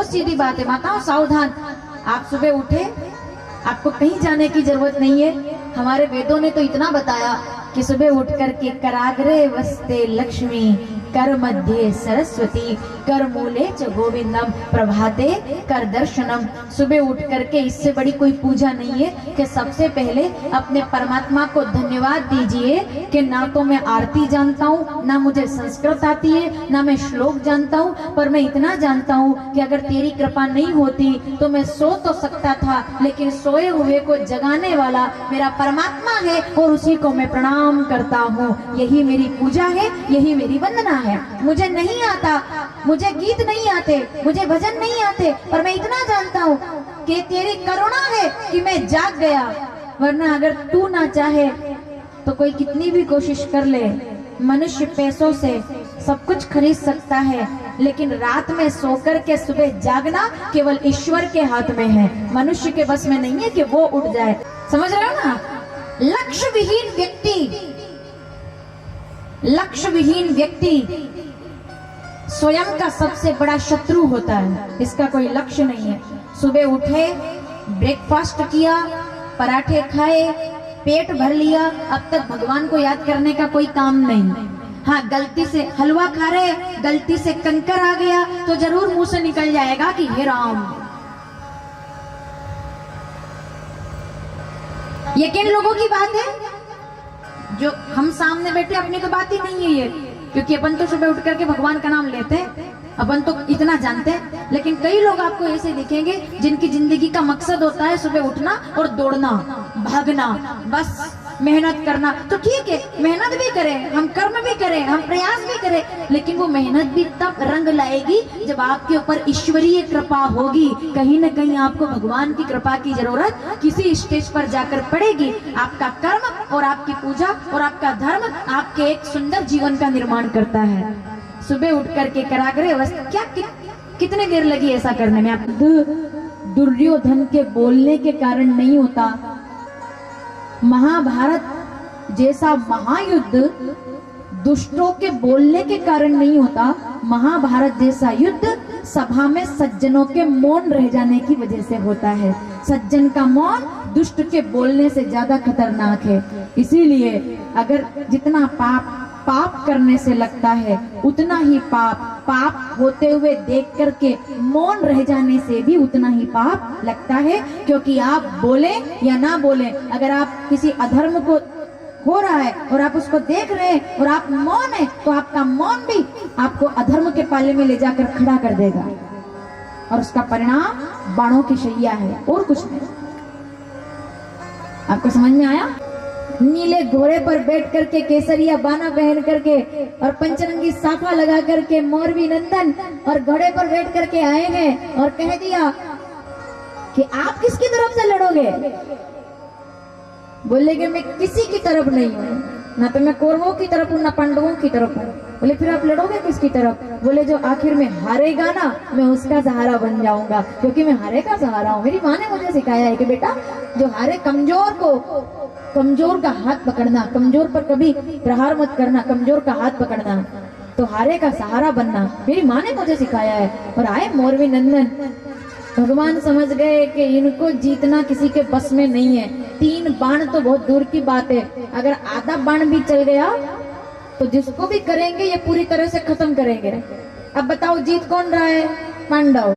बहुत सीधी बात है माताओं, सावधान। आप सुबह उठे, आपको कहीं जाने की जरूरत नहीं है। हमारे वेदों ने तो इतना बताया कि सुबह उठ करके कराग्रे वस्ते लक्ष्मी, कर मध्य सरस्वती, कर मूले च गोविंदम, प्रभाते कर दर्शनम। सुबह उठ करके इससे बड़ी कोई पूजा नहीं है कि सबसे पहले अपने परमात्मा को धन्यवाद दीजिए कि ना तो मैं आरती जानता हूँ, ना मुझे संस्कृत आती है, ना मैं श्लोक जानता हूँ, पर मैं इतना जानता हूँ कि अगर तेरी कृपा नहीं होती तो मैं सो तो सकता था, लेकिन सोए हुए को जगाने वाला मेरा परमात्मा है और उसी को मैं प्रणाम करता हूँ। यही मेरी पूजा है, यही मेरी वंदना है। मुझे नहीं आता, मुझे गीत नहीं आते, मुझे भजन नहीं आते, पर मैं इतना जानता हूँ कि तेरी करुणा है कि मैं जाग गया, वरना अगर तू ना चाहे तो कोई कितनी भी कोशिश कर ले, मनुष्य पैसों से सब कुछ खरीद सकता है, लेकिन रात में सोकर के सुबह जागना केवल ईश्वर के हाथ में है, मनुष्य के बस में नहीं है कि वो उठ जाए। समझ रहे हो ना? लक्ष्य विहीन व्यक्ति, लक्ष्य विहीन व्यक्ति स्वयं का सबसे बड़ा शत्रु होता है। इसका कोई लक्ष्य नहीं है। सुबह उठे, ब्रेकफास्ट किया, पराठे खाए, पेट भर लिया, अब तक भगवान को याद करने का कोई काम नहीं। हाँ, गलती से हलवा खा रहे, गलती से कंकर आ गया तो जरूर मुंह से निकल जाएगा कि हे राम। ये किन लोगों की बात है? जो हम सामने बैठे, अपनी तो बात ही नहीं है ये, क्योंकि अपन तो सुबह उठ करके भगवान का नाम लेते हैं, अपन तो इतना जानते हैं। लेकिन कई लोग आपको ऐसे दिखेंगे जिनकी जिंदगी का मकसद होता है सुबह उठना और दौड़ना, भागना, बस मेहनत करना। तो ठीक है, मेहनत भी करें, हम कर्म भी करें, हम प्रयास भी करें, लेकिन वो मेहनत भी तब रंग लाएगी जब आपके ऊपर ईश्वरीय कृपा होगी। कहीं न कहीं आपको भगवान की कृपा की जरूरत किसी स्टेज पर जाकर पड़ेगी। आपका कर्म और आपकी पूजा और आपका धर्म आपके एक सुंदर जीवन का निर्माण करता है। सुबह उठ करके कराग्रे वस्त्र, क्या कितने देर लगी ऐसा करने में? आप दुर्योधन के बोलने के कारण नहीं होता, महाभारत जैसा महायुद्ध दुष्टों के बोलने के कारण नहीं होता, महाभारत जैसा युद्ध सभा में सज्जनों के मौन रह जाने की वजह से होता है। सज्जन का मौन दुष्ट के बोलने से ज्यादा खतरनाक है। इसीलिए अगर जितना पाप पाप करने से लगता है, उतना ही पाप होते हुए देख करके मौन रह जाने से भी उतना ही पाप लगता है। क्योंकि आप बोले या ना बोले, अगर आप किसी अधर्म को हो रहा है और आप उसको देख रहे हैं और आप मौन है, तो आपका मौन भी आपको अधर्म के पाले में ले जाकर खड़ा कर देगा, और उसका परिणाम बाणों की शैया है और कुछ नहीं। आपको समझ में आया? नीले घोड़े पर बैठ करके, केसरिया बाना पहन करके और पंचरंगी साफा लगा करके मौरवी नंदन और घोड़े पर बैठ करके आए हैं और कह दिया कि आप किसकी तरफ से लड़ोगे? बोले कि मैं किसी की तरफ नहीं हूँ, ना तो मैं कौरवों की तरफ हूँ ना पांडवों की तरफ हूँ। बोले फिर आप लड़ोगे किसकी तरफ? बोले जो आखिर में हारेगा ना, मैं उसका सहारा बन जाऊंगा, क्योंकि मैं हारे का सहारा हूँ। मेरी माँ ने मुझे सिखाया है कि बेटा जो हारे, कमजोर का हाथ पकड़ना, कमजोर पर कभी प्रहार मत करना, कमजोर का हाथ पकड़ना, तो हारे का सहारा बनना, मेरी माँ ने मुझे सिखाया है। और आए मौरवी नंदन, भगवान समझ गए कि इनको जीतना किसी के बस में नहीं है। 3 बाण तो बहुत दूर की बात है, अगर आधा बाण भी चल गया तो जिसको भी करेंगे ये पूरी तरह से खत्म करेंगे। अब बताओ जीत कौन रहा है? पांडव।